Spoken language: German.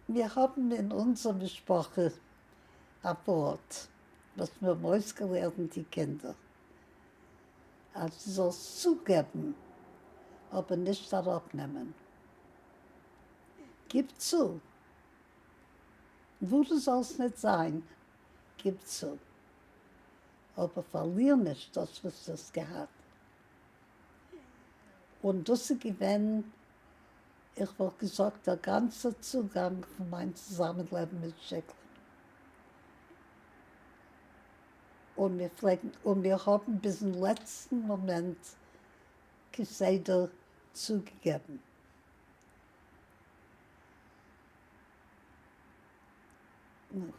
Wir haben in unserer Sprache ein Wort, was wir ausgelernt haben, die Kinder. Also du sollst zugeben, aber nicht abnehmen. Gib zu. Wo du sollst nicht sein, gib zu. Aber verlier nicht das, was du gehabt. Und das ist gewesen, ich habe gesagt, der ganze Zugang von meinem Zusammenleben mit Schicklin. Und wir haben bis zum letzten Moment Geseder zugegeben. No.